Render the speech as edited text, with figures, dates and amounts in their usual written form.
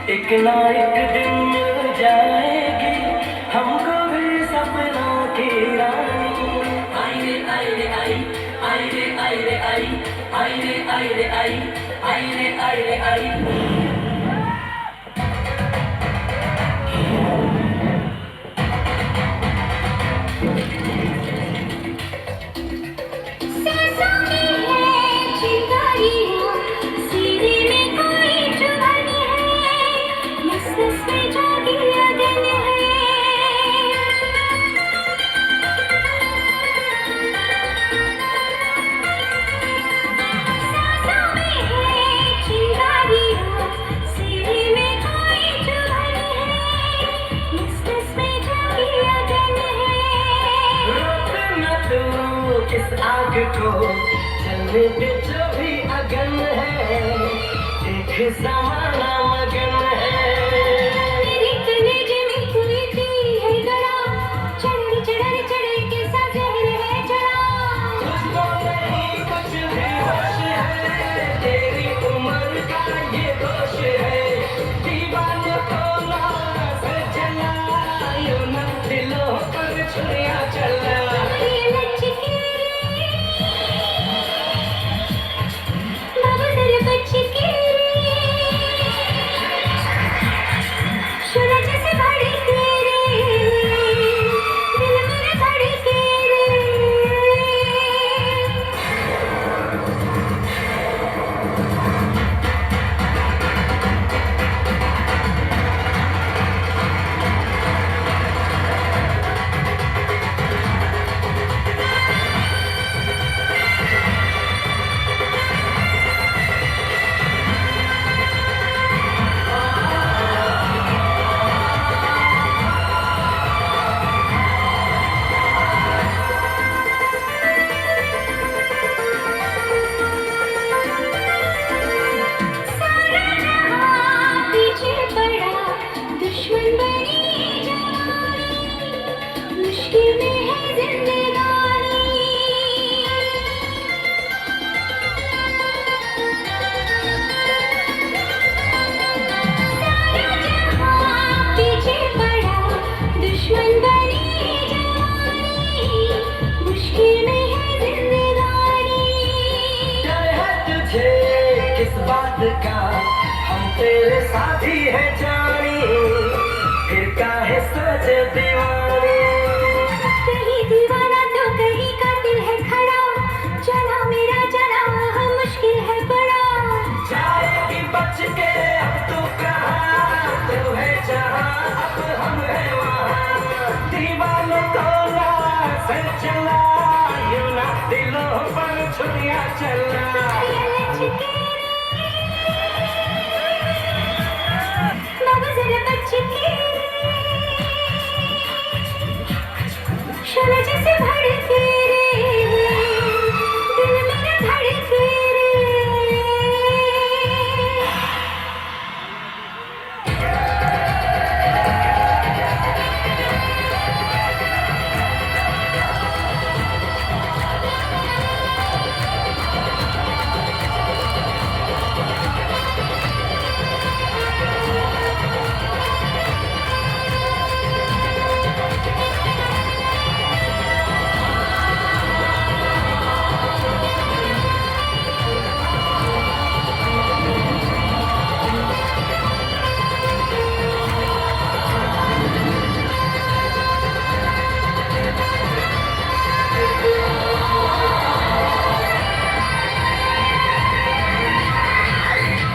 एक ना एक दिन मिल जाएगी हमको भी सपनों की रानी। आई रे आई रे आई, आई रे आई रे आई, आई रे आई रे आई, आई रे आई रे आई। इस आग को जलने पे जो भी अगन है, एक समाना मगन है। मेरी कलेजे में कोई दी है गड़ा, चढ़ चढ़ चढ़ के सा जहर है चढ़ा। तुझको नहीं कुछ भी होश है, तेरी उम्र का ये दोष है। दीवाने को ना से चला, यूं ना दिलों पर छुरियां चला। किस बात का हम तेरे साथी हैं जान।